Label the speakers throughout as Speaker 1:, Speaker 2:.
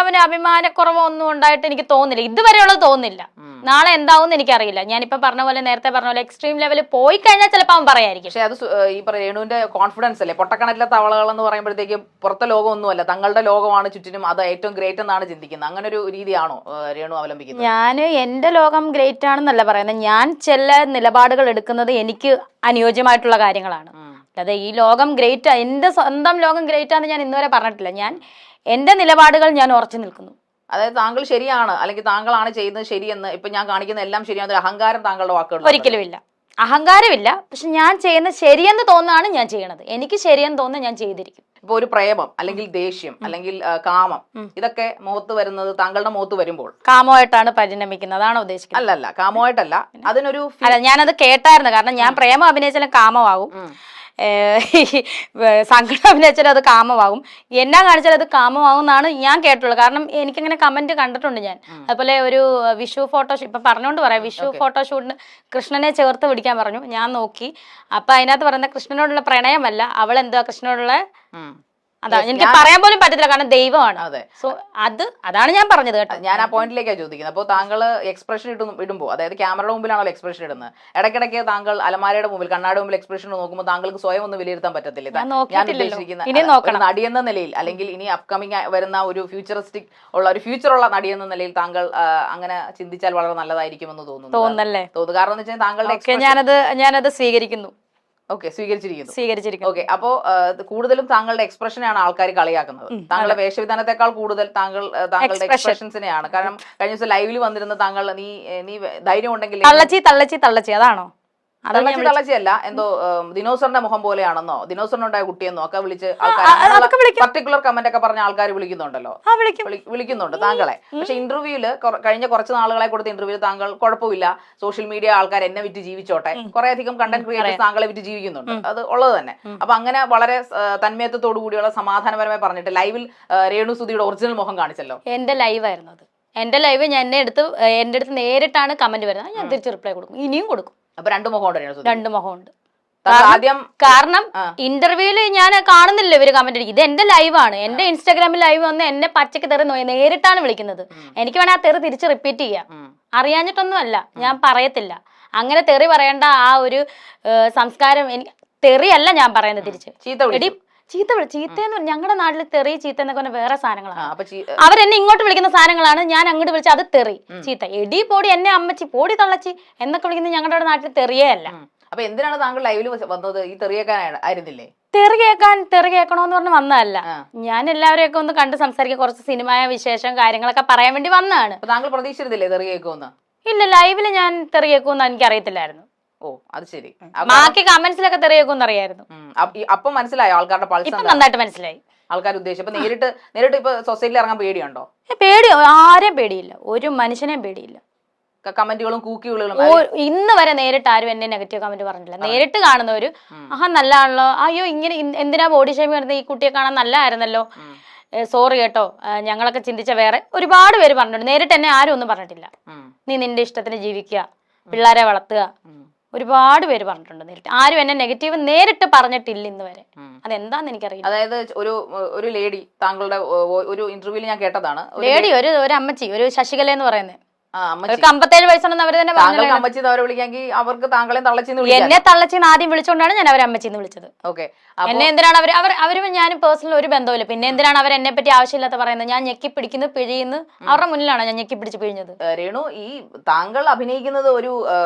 Speaker 1: രേണുവിന് അഭിമാനക്കുറവോ ഒന്നും ഉണ്ടായിട്ട് എനിക്ക് തോന്നുന്നില്ല, ഇതുവരെയുള്ളത് തോന്നുന്നില്ല. നാളെ എന്താവും എനിക്കറിയില്ല. ഞാനിപ്പോ പറഞ്ഞ പോലെ, നേരത്തെ പറഞ്ഞ പോലെ എക്സ്ട്രീം ലെവലിൽ പോയി കഴിഞ്ഞാൽ ചിലപ്പോൾ അവൻ പറയായിരിക്കും.
Speaker 2: പക്ഷെ അത് ഈ രേണുവിന്റെ കോൺഫിഡൻസ് അല്ലേ, പൊട്ടക്കണറ്റിലെ തവളകൾ എന്ന് പറയുമ്പോഴത്തേക്ക് പുറത്തെ ലോകമൊന്നുമല്ല, തങ്ങളുടെ ലോകമാണ് ചുറ്റിനും, അത് ഏറ്റവും ഗ്രേറ്റ് എന്നാണ് ചിന്തിക്കുന്നത്. അങ്ങനെ ഒരു രീതിയാണോ രേണു അവലംബിക്കുന്നത്?
Speaker 1: ഞാൻ എന്റെ ലോകം ഗ്രേറ്റ് ആണെന്നല്ല പറയുന്നത്, ഞാൻ ചില നിലപാടുകൾ എടുക്കുന്നത് എനിക്ക് അനുയോജ്യമായിട്ടുള്ള കാര്യങ്ങളാണ്. അതെ, ഈ ലോകം ഗ്രേറ്റ്, എന്റെ സ്വന്തം ലോകം ഗ്രേറ്റ് ആണെന്ന് ഞാൻ ഇന്നുവരെ പറഞ്ഞിട്ടില്ല. ഞാൻ എന്റെ നിലപാടുകൾ ഞാൻ ഉറച്ചു നിൽക്കുന്നു.
Speaker 2: അതായത് താങ്കൾ ശരിയാണ്, അല്ലെങ്കിൽ താങ്കളാണ് ചെയ്യുന്നത് ശരിയെന്ന്, ഇപ്പൊ ഞാൻ കാണിക്കുന്ന എല്ലാം ശരിയാണ്, അഹങ്കാരം താങ്കളുടെ വാക്കുകൾ
Speaker 1: ഒരിക്കലും ഇല്ല, അഹങ്കാരമില്ല. പക്ഷെ ഞാൻ ചെയ്യുന്നത് ശരിയെന്ന് തോന്നുന്നതാണ് ഞാൻ ചെയ്യണത്. എനിക്ക് ശരിയെന്ന് തോന്നുന്നത് ഞാൻ ചെയ്തിരിക്കും.
Speaker 2: ഇപ്പൊ ഒരു പ്രേമം അല്ലെങ്കിൽ ദേഷ്യം അല്ലെങ്കിൽ കാമം, ഇതൊക്കെ മുഖത്ത് വരുന്നത് താങ്കളുടെ മുഖത്ത് വരുമ്പോൾ
Speaker 1: കാമമായിട്ടാണ് പരിണമിക്കുന്നത്, അതാണോ ഉദ്ദേശിക്കുന്നത്?
Speaker 2: അല്ലല്ല, കാമമായിട്ടല്ല. അതിനൊരു
Speaker 1: അല്ല, ഞാനത് കേട്ടായിരുന്നു. കാരണം ഞാൻ പ്രേമം അഭിനയിച്ചാലും കാമമാകും, സങ്കടം അഭിനയിച്ചാലും അത് കാമമാകും, എന്നാ കാണിച്ചാലും അത് കാമമാകും എന്നാണ് ഞാൻ കേട്ടുള്ളത്. കാരണം എനിക്കിങ്ങനെ കമന്റ് കണ്ടിട്ടുണ്ട് ഞാൻ. അതുപോലെ ഒരു വിഷു ഫോട്ടോഷൂട്ട്, ഇപ്പൊ പറഞ്ഞുകൊണ്ട് പറയാം, വിഷു ഫോട്ടോഷൂട്ടിന് കൃഷ്ണനെ ചേർത്ത് പിടിക്കാൻ പറഞ്ഞു. ഞാൻ നോക്കി, അപ്പൊ അതിനകത്ത് പറയുന്ന കൃഷ്ണനോടുള്ള പ്രണയമല്ല, അവൾ എന്താ കൃഷ്ണനോടുള്ള അതാ എനിക്ക് പറയാൻ പോലും പറ്റത്തില്ല, കാരണം ദൈവമാണ്. സോ അതാണ് ഞാൻ പറഞ്ഞത് കേട്ടോ.
Speaker 2: ഞാൻ ആ പോയിന്റിലേക്കാണ് ചോദിക്കുന്നത്. അപ്പോൾ താങ്കൾ എക്സ്പ്രഷൻ ഇടുമ്പോൾ, അതായത് ക്യാമറയുടെ മുമ്പിലാണല്ലോ എക്സ്പ്രഷൻ ഇടുന്നത്, ഇടയ്ക്കിടയ്ക്ക് താങ്കൾ അലമാരയുടെ മുമ്പിൽ, കണ്ണാടി മുമ്പിൽ എക്സ്പ്രഷൻ നോക്കുമ്പോൾ താങ്കൾക്ക് സ്വയം ഒന്ന് വിലയിരുത്താൻ പറ്റത്തില്ല? ഞാൻ ഉദ്ദേശിക്കുന്ന നടി എന്ന നിലയിൽ, അല്ലെങ്കിൽ ഇനി അപ്കമിങ് വരുന്ന ഒരു ഫ്യൂച്ചറിസ്റ്റിക് ഉള്ള ഒരു ഫ്യൂച്ചറുള്ള നടി എന്ന നിലയിൽ താങ്കൾ അങ്ങനെ ചിന്തിച്ചാൽ വളരെ നല്ലതായിരിക്കുമെന്ന് തോന്നുന്നു. കാരണം എന്ന് വെച്ചാൽ താങ്കളുടെ
Speaker 1: ഞാനത് സ്വീകരിക്കുന്നു.
Speaker 2: ഓക്കെ, സ്വീകരിച്ചിരിക്കുന്നു. ഓക്കെ, അപ്പോ കൂടുതലും താങ്കളുടെ എക്സ്പ്രഷനെയാണ് ആൾക്കാർ കളിയാക്കുന്നത്, താങ്കളുടെ വേഷവിധാനത്തെക്കാൾ കൂടുതൽ താങ്കളുടെ എക്സ്പ്രഷൻസിനെയാണ്. കാരണം കഴിഞ്ഞ ദിവസം ലൈവിൽ വന്നിരുന്ന താങ്കൾ, നീ ധൈര്യം ഉണ്ടെങ്കിൽ
Speaker 1: തള്ളച്ചി അതാണോ?
Speaker 2: തള്ളച്ചിയല്ല, എന്തോ ദിനോസറിന്റെ മുഖം പോലെയാണെന്നോ, ദിനോസറിനുണ്ടായ കുട്ടിയെന്നോ ഒക്കെ വിളിച്ച് പർട്ടിക്കുലർ കമന്റ് ഒക്കെ പറഞ്ഞ ആൾക്കാർ വിളിക്കുന്നുണ്ടല്ലോ, വിളിക്കുന്നുണ്ട് താങ്കളെ. പക്ഷെ ഇന്റർവ്യൂല്, കഴിഞ്ഞ കുറച്ച് നാളുകളെ കൊടുത്ത ഇന്റർവ്യൂല് താങ്കൾ കുഴപ്പമില്ല, സോഷ്യൽ മീഡിയ ആൾക്കാർ എന്നെ വിറ്റ് ജീവിച്ചോട്ടെ, കുറെ അധികം കണ്ടന്റ് ക്രിയേറ്റേഴ്സ് താങ്കളെ വിറ്റ് ജീവിക്കുന്നുണ്ട്, അത് ഉള്ളത് തന്നെ. അപ്പൊ അങ്ങനെ വളരെ തന്മയത്വത്തോടു കൂടിയുള്ള സമാധാനപരമായി പറഞ്ഞിട്ട് ലൈവിൽ രേണു സുധിയുടെ ഒറിജിനൽ മുഖം കാണിച്ചല്ലോ.
Speaker 1: എന്റെ ലൈവായിരുന്നു അത്. എന്റെ ലൈവ് ഞാൻ എന്റെ അടുത്ത് നേരിട്ടാണ് കമന്റ് വരുന്നത്, ഞാൻ തിരിച്ച് റിപ്ലൈ കൊടുക്കും, ഇനിയും കൊടുക്കും.
Speaker 2: അപ്പൊ രണ്ട് മുഖമുണ്ട്.
Speaker 1: കാരണം ഇന്റർവ്യൂല് ഞാൻ കാണുന്നില്ല ഇവര് കമന്റ് അടിക്കും. ഇത് എന്റെ ലൈവാണ്, എന്റെ ഇൻസ്റ്റാഗ്രാമിൽ ലൈവ് വന്ന് എന്നെ പച്ചക്ക് തെറി നേരിട്ടാണ് വിളിക്കുന്നത്. എനിക്ക് വേണേ ആ തെറി തിരിച്ച് റിപ്പീറ്റ് ചെയ്യാം, അറിയാഞ്ഞിട്ടൊന്നും അല്ല, ഞാൻ പറയത്തില്ല. അങ്ങനെ തെറി പറയേണ്ട ആ ഒരു സംസ്കാരം എനിക്ക്, തെറിയല്ല ഞാൻ പറയുന്നത്, തിരിച്ച് ചീത്തയെന്ന് ഞങ്ങളുടെ നാട്ടിൽ തെറി ചീത്ത എന്നൊക്കെ പറഞ്ഞ വേറെ സാധനങ്ങളാണ്. അവരെന്നെ ഇങ്ങോട്ട് വിളിക്കുന്ന സാധനങ്ങളാണ് ഞാൻ അങ്ങോട്ട് വിളിച്ച അത് തെറി ചീത്ത. എടി പോടി, എന്നെ അമ്മച്ചി, പോടി തള്ളച്ചി എന്നൊക്കെ വിളിക്കുന്നത് ഞങ്ങളുടെ നാട്ടിൽ തെറിയേ അല്ല.
Speaker 2: അപ്പൊ എന്തിനാണ് താങ്കൾ ലൈവിൽ വന്നത്? ഈ തെറി കേൾക്കാനായിരുന്നില്ലേ?
Speaker 1: തെറി കേൾക്കണോന്ന് പറഞ്ഞ് വന്നതല്ല, ഞാൻ എല്ലാവരെയൊക്കെ ഒന്ന് കണ്ട് സംസാരിക്കാൻ, കുറച്ച് സിനിമ വിശേഷം കാര്യങ്ങളൊക്കെ പറയാൻ വേണ്ടി വന്നതാണ്.
Speaker 2: താങ്കൾ പ്രതീക്ഷിച്ചിരുന്നില്ലേ തെറി കേൾക്കുമെന്ന്?
Speaker 1: ഇല്ല, ലൈവില് ഞാൻ തെറി കേൾക്കുമെന്ന് എനിക്ക് അറിയത്തില്ലായിരുന്നു.
Speaker 2: ഓ, അത് ശരി.
Speaker 1: ബാക്കി കമന്റ്സിലൊക്കെ തെറി കേൾക്കുമെന്ന് അറിയായിരുന്നു.
Speaker 2: അപ്പൊ മനസ്സിലായോ ആൾക്കാരുടെ പൾസ്?
Speaker 1: ഇപ്പൊ നന്നായിട്ട് മനസ്സിലായി
Speaker 2: ആൾക്കാർ ഉദ്ദേശിച്ചു. ഇപ്പൊ നേരിട്ട് ഇപ്പൊ സൊസൈറ്റിയിൽ ഇറങ്ങാൻ പേടിയുണ്ടോ?
Speaker 1: ആരെയും പേടിയില്ല, ഒരു മനുഷ്യനെയും പേടിയില്ല.
Speaker 2: കമന്റുകളും കൂക്കികളും
Speaker 1: ഇന്ന് വരെ നേരിട്ട് ആരും എന്നെ നെഗറ്റീവ് കമന്റ് പറഞ്ഞില്ല. നേരിട്ട് കാണുന്നവര് നല്ലതാണല്ലോ, അയ്യോ ഇങ്ങനെ എന്തിനാ ബോഡി ഷേപ്പ് വരുന്നത്, ഈ കുട്ടിയെ കാണാൻ നല്ലതായിരുന്നല്ലോ, സോറി കേട്ടോ, ഞങ്ങളൊക്കെ ചിന്തിച്ച വേറെ ഒരുപാട് പേര് പറഞ്ഞിട്ടുണ്ട്. നേരിട്ട് എന്നെ ആരും ഒന്നും പറഞ്ഞിട്ടില്ല. നീ നിന്റെ ഇഷ്ടത്തിന് ജീവിക്കുക, പിള്ളേരെ വളർത്തുക, ഒരുപാട് പേര് പറഞ്ഞിട്ടുണ്ട്. നേരിട്ട് ആരും എന്നെ നെഗറ്റീവ് നേരിട്ട് പറഞ്ഞിട്ടില്ല ഇന്ന് വരെ. അതെന്താന്ന് എനിക്കറിയില്ല.
Speaker 2: അതായത് ഒരു ലേഡി, താങ്കളുടെ ഒരു ഇന്റർവ്യൂവിൽ ഞാൻ കേട്ടതാണ്,
Speaker 1: ലേഡി ഒരു അമ്മച്ചി, ഒരു ശശികല എന്ന് പറയുന്നത്, 57 വയസ്സുണ്ടെന്ന് അവര് തന്നെ
Speaker 2: അവർക്ക് താങ്കളെ
Speaker 1: എന്നെ തള്ളച്ചിന്ന് ആദ്യം വിളിച്ചോണ്ടാണ് ഞാൻ അവരെ അമ്മച്ചിന്ന് വിളിച്ചത്. എന്നെ എന്തിനാണ് അവര് ഞാൻ പേഴ്സണൽ ഒരു ബന്ധമില്ല, പിന്നെ എന്തിനാണ് അവർ എന്നെ പറ്റി ആവശ്യമില്ലാത്ത പറയുന്നത്? ഞാൻ ഞെക്കി പിടിക്കുന്നു, പിഴിയുന്നു, അവരുടെ മുന്നിലാണ് ഞാൻ ഞെക്കി പിടിച്ച് പിഴിഞ്ഞത്.
Speaker 2: രേണു, ഈ താങ്കൾ അഭിനയിക്കുന്നത് ഒരു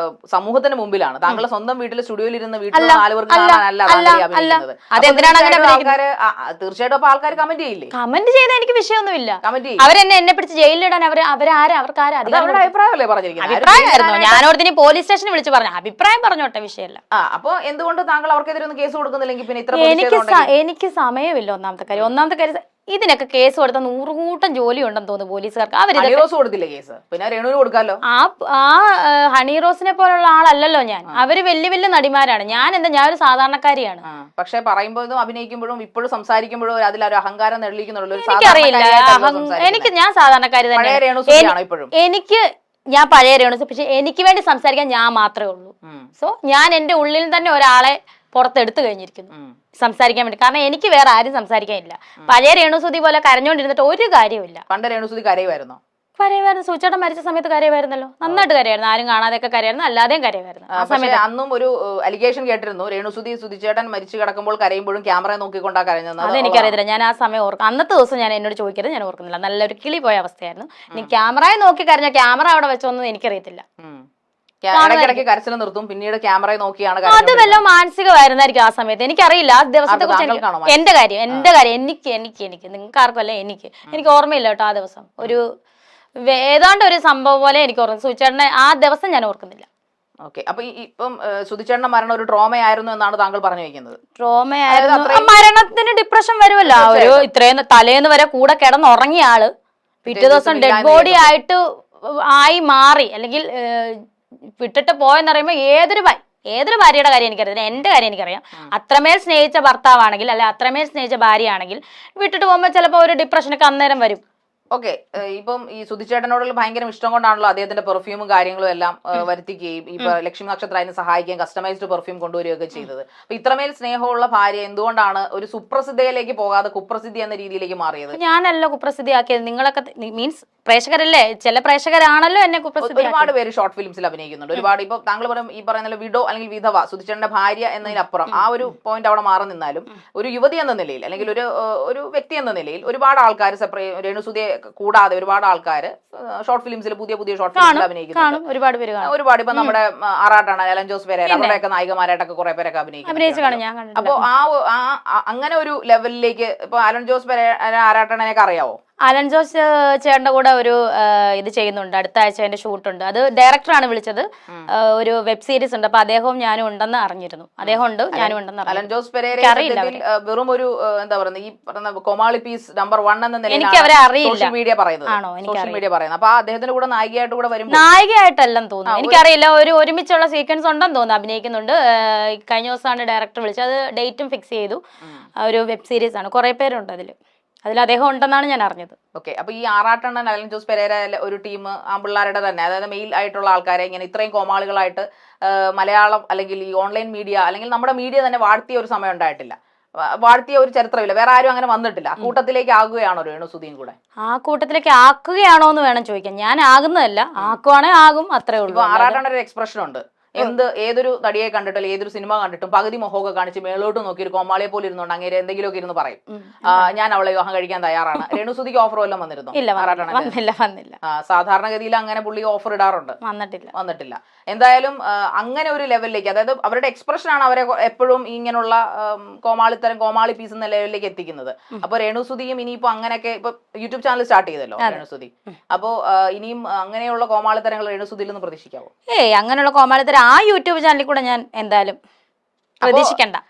Speaker 2: സമൂഹത്തിന് മുമ്പിലാണ്, താങ്കളുടെ സ്വന്തം വീട്ടിൽ സ്റ്റുഡിയോയിൽ ഇരുന്ന് വീട്ടിൽ 4 പേർക്ക് കാണാനല്ല.
Speaker 1: അതെന്തിനാണ്
Speaker 2: തീർച്ചയായിട്ടും അപ്പൊ ആൾക്കാർ കമന്റ് ചെയ്യില്ലേ?
Speaker 1: കമന്റ് ചെയ്ത എനിക്ക് വിഷയമൊന്നുമില്ല. എന്നെ പിടിച്ച് ജയിലിലിടാൻ അവർക്കാരാ
Speaker 2: അഭിപ്രായമല്ലേ പറഞ്ഞിരിക്കുന്നത്?
Speaker 1: അഭിപ്രായമായിരുന്നു. ഞാനോടത്തിന് പോലീസ് സ്റ്റേഷനിൽ വിളിച്ച് പറഞ്ഞു, അഭിപ്രായം പറഞ്ഞോട്ടെ, വിഷയമല്ല.
Speaker 2: അപ്പൊ എന്തുകൊണ്ട് താങ്കൾ അവർക്കെതിരെ ഒന്നും കേസ് കൊടുക്കുന്നില്ലെങ്കിൽ? പിന്നെ
Speaker 1: എനിക്ക് സമയമില്ല. ഒന്നാമത്തെ കാര്യം ഇതിനൊക്കെ കേസ് കൊടുത്ത 100 കൂട്ടം ജോലി ഉണ്ടെന്ന് തോന്നുന്നു പോലീസുകാർക്ക്.
Speaker 2: കൊടുത്തില്ല കേസ്, പിന്നെ രേണുവിന് കൊടുക്കാലോ.
Speaker 1: ആ ഹണി റോസിനെ പോലുള്ള ആളല്ലല്ലോ ഞാൻ. അവര് വലിയ നടിമാരാണ്, ഞാൻ ഒരു സാധാരണക്കാരിയാണ്.
Speaker 2: പക്ഷെ പറയുമ്പോഴും അഭിനയിക്കുമ്പോഴും ഇപ്പോഴും സംസാരിക്കുമ്പോഴും അതിലൊരു അഹങ്കാരം നെളിക്കുന്നുള്ളൂ.
Speaker 1: എനിക്കറിയില്ല, ഞാൻ സാധാരണക്കാരി തന്നെ. ഞാൻ പഴയ രേണു, പക്ഷെ എനിക്ക് വേണ്ടി സംസാരിക്കാൻ ഞാൻ മാത്രമേ ഉള്ളൂ. സോ ഞാൻ എന്റെ ഉള്ളിൽ തന്നെ ഒരാളെ പുറത്തെടുത്തു കഴിഞ്ഞിരിക്കുന്നു സംസാരിക്കാൻ വേണ്ടി. കാരണം എനിക്ക് വേറെ ആരും സംസാരിക്കാനില്ല. പഴയ രേണുസുതി പോലെ കരഞ്ഞോണ്ടിരുന്നിട്ട് ഒരു കാര്യമില്ല.
Speaker 2: പണ്ട് രേണുസുതി കരയുമായിരുന്നോ?
Speaker 1: കരയുമായിരുന്നു. സൂചേട്ടൻ മരിച്ച സമയത്ത് കരയുമായിരുന്നല്ലോ, നന്നായിട്ട് കരയായിരുന്നു. ആരും കാണാതെയൊക്കെ കരയായിരുന്നു, അല്ലാതെയും കരയുമായിരുന്നു. ആ സമയത്ത്
Speaker 2: അന്നും ഒരു അലിഗേഷൻ കേട്ടിരുന്നു, രേണുസുതി സുധിച്ചേട്ടൻ മരിച്ചു കിടക്കുമ്പോൾ കരയുമ്പോഴും ക്യാമറ നോക്കിക്കൊണ്ടാ കരഞ്ഞത്.
Speaker 1: അതെനിക്കറിയത്തില്ല, ഞാൻ ആ സമയം ഓർക്കും. അന്നത്തെ ദിവസം ഞാൻ എന്നോട് ചോദിക്കരുത്, ഞാൻ ഓർക്കുന്നില്ല. നല്ലൊരു കിളി പോയ അവസ്ഥയായിരുന്നു. ഇനി ക്യാമറയെ നോക്കി കരഞ്ഞ ക്യാമറ അവിടെ വെച്ചൊന്നും എനിക്കറിയത്തില്ല.
Speaker 2: ഇടയ്ക്കിടയ്ക്ക് കരച്ചിൽ നിർത്തും, പിന്നീട് ക്യാമറയെ നോക്കിയാണ്.
Speaker 1: അത് വല്ല മാനസികമായിരുന്നായിരിക്കും ആ സമയത്ത്, എനിക്കറിയില്ല. ആ ദിവസത്തെ കുറിച്ച് എന്റെ കാര്യം എനിക്ക് നിങ്ങൾക്ക് ആർക്കും അല്ല, എനിക്ക് ഓർമ്മയില്ല കേട്ടോ. ആ ദിവസം ഒരു ഏതാണ്ട് ഒരു സംഭവം പോലെ എനിക്ക് ഓർമ്മ. സുചേട്ടനെ ആ ദിവസം ഞാൻ ഓർക്കുന്നില്ല.
Speaker 2: ഓക്കെ, അപ്പൊ ഇപ്പം സുധിച്ചേട്ടന്റെ മരണം ഒരു ട്രോമയായിരുന്നു എന്നാണ് താങ്കൾ പറഞ്ഞു വയ്ക്കുന്നത്?
Speaker 1: ട്രോമയായിരുന്നു. മരണത്തിന് ഡിപ്രഷൻ വരുമല്ലോ. ഒരു ഇത്രയും തലേന്ന് വരെ കൂടെ കിടന്നുറങ്ങിയ ആള് പിറ്റേ ദിവസം ഡെഡ് ബോഡി ആയിട്ട് മാറി, അല്ലെങ്കിൽ വിട്ടിട്ട് പോയെന്ന് പറയുമ്പോ ഏതൊരു ഭാര്യയുടെ കാര്യം എനിക്കറിയാം, എന്റെ കാര്യം എനിക്കറിയാം. അത്രമേൽ സ്നേഹിച്ച ഭർത്താവാണെങ്കിൽ, അല്ലെ അത്രമേൽ സ്നേഹിച്ച ഭാര്യയാണെങ്കിൽ വിട്ടിട്ട് പോകുമ്പോ ചിലപ്പോ ഒരു ഡിപ്രഷനൊക്കെ അന്നേരം വരും.
Speaker 2: ഓക്കെ, ഇപ്പം ഈ സുധിച്ചേട്ടനോടുള്ള ഭയങ്കര ഇഷ്ടം കൊണ്ടാണല്ലോ അദ്ദേഹത്തിന്റെ പെർഫ്യൂമും കാര്യങ്ങളും എല്ലാം വരുത്തിക്കുകയും ഇപ്പൊ ലക്ഷ്മി നക്ഷത്ര അതിന് സഹായിക്കുകയും കസ്റ്റമൈസ്ഡ് പെർഫ്യൂം കൊണ്ടുവരികയൊക്കെ ചെയ്തത്. അപ്പൊ ഇത്രമേൽ സ്നേഹമുള്ള ഭാര്യ എന്തുകൊണ്ടാണ് ഒരു സുപ്രസിദ്ധയിലേക്ക് പോകാതെ കുപ്രസിദ്ധി എന്ന രീതിയിലേക്ക് മാറിയത്?
Speaker 1: ഞാനല്ല കുപ്രസിദ്ധിയാക്കിയത്, നിങ്ങളൊക്കെ മീൻസ് പ്രേക്ഷകരല്ലേ, ചില പ്രേക്ഷകരാണല്ലോ എന്നെ കുപ്രസിദ്ധി.
Speaker 2: ഒരുപാട് പേര് ഷോർട്ട് ഫിലിംസിൽ അഭിനയിക്കുന്നുണ്ട്. ഒരുപാട് ഇപ്പൊ താങ്കൾ പറയും ഈ പറയുന്ന വിഡോ അല്ലെങ്കിൽ വിധവ, സുധിച്ചേട്ടന്റെ ഭാര്യ എന്നതിനപ്പുറം ആ ഒരു പോയിന്റ് അവിടെ മാറി നിന്നാലും ഒരു യുവതി എന്ന നിലയിൽ അല്ലെങ്കിൽ ഒരു വ്യക്തി എന്ന നിലയിൽ ഒരുപാട് ആൾക്കാർ രേണുസുതിയെ കൂടാതെ ഒരുപാട് ആൾക്കാർ ഷോർട്ട് ഫിലിംസിൽ പുതിയ ഷോർട്ട് ഫിലിംസിൽ അഭിനയിക്കുന്നുണ്ട്. ഒരുപാട് ഇപ്പൊ നമ്മുടെ ആറാട്ടാണ്, അലൻ ജോസ് പെരേര, അവരുടെയൊക്കെ നായികമാരായിട്ടൊക്കെ കുറെ പേരൊക്കെ അഭിനയിക്കുന്നു. അപ്പൊ അങ്ങനെ ഒരു ലെവലിലേക്ക് ഇപ്പൊ അലൻ ജോസ് പെരേര ആറാട്ടണനെയൊക്കെ അറിയാവോ?
Speaker 1: അലൻ ജോസ് ചേട്ടന്റെ കൂടെ ഒരു ഇത് ചെയ്യുന്നുണ്ട്, അടുത്ത ആഴ്ച അതിന്റെ ഷൂട്ടുണ്ട്. അത് ഡയറക്ടറാണ് വിളിച്ചത്. ഒരു വെബ് സീരീസ് ഉണ്ട്, അപ്പൊ അദ്ദേഹവും ഞാനും ഉണ്ടെന്ന് അറിഞ്ഞിരുന്നു. അദ്ദേഹം ഉണ്ട്, ഞാനും ഉണ്ടെന്ന്.
Speaker 2: അലൻ ജോസ് പെരേര വെറും ഒരു എന്താ പറയുന്നത്, ഈ പറയുന്ന കോമാളി പീസ് നമ്പർ 1 എന്ന നിലയിൽ
Speaker 1: എനിക്ക് അവരെ അറിയില്ല,
Speaker 2: സോഷ്യൽ മീഡിയ പറയുന്നത്. അപ്പൊ അദ്ദേഹത്തിന്റെ കൂടെ നായികയായിട്ട് കൂടെ വരും.
Speaker 1: നായികയായിട്ടല്ലെന്ന് തോന്നുന്നു, എനിക്കറിയില്ല. ഒരുമിച്ചുള്ള സീക്വൻസ് ഉണ്ടെന്ന് തോന്നുന്നു, അഭിനയിക്കുന്നുണ്ട്. കഴിഞ്ഞ ദിവസമാണ് ഡയറക്ടർ വിളിച്ചത്, അത് ഡേറ്റും ഫിക്സ് ചെയ്തു. ഒരു വെബ് സീരീസ് ആണ്, കുറെ പേരുണ്ട് അതിൽ അദ്ദേഹം ഉണ്ടെന്നാണ് ഞാൻ അറിഞ്ഞത്.
Speaker 2: ഓക്കെ, അപ്പൊ ഈ ആറാട്ടണ്ണൻ, അലൻ ജോസ് പെരേര ഒരു ടീം ആൺപിള്ളേരുടെ തന്നെ, അതായത് മെയിൽ ആയിട്ടുള്ള ആൾക്കാരെ ഇങ്ങനെ ഇത്രയും കോമാളികളായിട്ട് മലയാളം അല്ലെങ്കിൽ ഈ ഓൺലൈൻ മീഡിയ അല്ലെങ്കിൽ നമ്മുടെ മീഡിയ തന്നെ വാഴ്ത്തിയ ഒരു സമയം ഉണ്ടായിട്ടില്ല, വാഴ്ത്തിയ ഒരു ചരിത്രമില്ല, വേറെ ആരും അങ്ങനെ വന്നിട്ടില്ല. ആ കൂട്ടത്തിലേക്ക് ആകുകയാണോ രേണുസുതിയും കൂടെ?
Speaker 1: ആ കൂട്ടത്തിലേക്ക് ആക്കുകയാണോ എന്ന് വേണം ചോദിക്കാൻ. ഞാൻ ആകുന്നതല്ല, ആക്കുവാണേ ആകും, അത്രേ ഉള്ളൂ.
Speaker 2: ഇപ്പൊ ആറാട്ടണ്ണൻ ഒരു എക്സ്പ്രഷൻ ഉണ്ട്, ഏതൊരു നടിയെ കണ്ടിട്ടും ഏതൊരു സിനിമ കണ്ടിട്ടും പകുതി മുഖമൊക്കെ കാണിച്ച് മേളോട്ട് നോക്കി ഒരു കോമാളിയെ പോലെ ഇരുന്നുണ്ട് അങ്ങനെ എന്തെങ്കിലുമൊക്കെ ഇരുന്ന് പറയും, ഞാൻ അവളെ വിവാഹം കഴിക്കാൻ തയ്യാറാണ്. രേണുസുതിക്ക് ഓഫർ വല്ലതും വന്നിരുന്നു?
Speaker 1: വന്നില്ല.
Speaker 2: സാധാരണഗതിയിൽ അങ്ങനെ പുള്ളി ഓഫർ ഇടാറുണ്ട്, വന്നിട്ടില്ല. എന്തായാലും അങ്ങനെ ഒരു ലെവലിലേക്ക്, അതായത് അവരുടെ എക്സ്പ്രഷൻ ആണ് അവരെ എപ്പോഴും ഇങ്ങനെയുള്ള കോമാളി പീസ് എന്ന ലെവലിലേക്ക് എത്തിക്കുന്നത്. അപ്പൊ രേണുസുതിയും ഇനിയിപ്പോ അങ്ങനെയൊക്കെ ഇപ്പൊ യൂട്യൂബ് ചാനൽ സ്റ്റാർട്ട് ചെയ്തല്ലോ രേണുസുതി, അപ്പോ ഇനിയും അങ്ങനെയുള്ള കോമാളിത്തരങ്ങൾ രേണുസുതിയിൽ നിന്ന് പ്രതീക്ഷിക്കാവോ?
Speaker 1: അങ്ങനെയുള്ള കോമാളിത്തരം ആ യൂട്യൂബ് ചാനലിൽ കൂടെ ഞാൻ എന്തായാലും പ്രതീക്ഷിക്കണ്ട.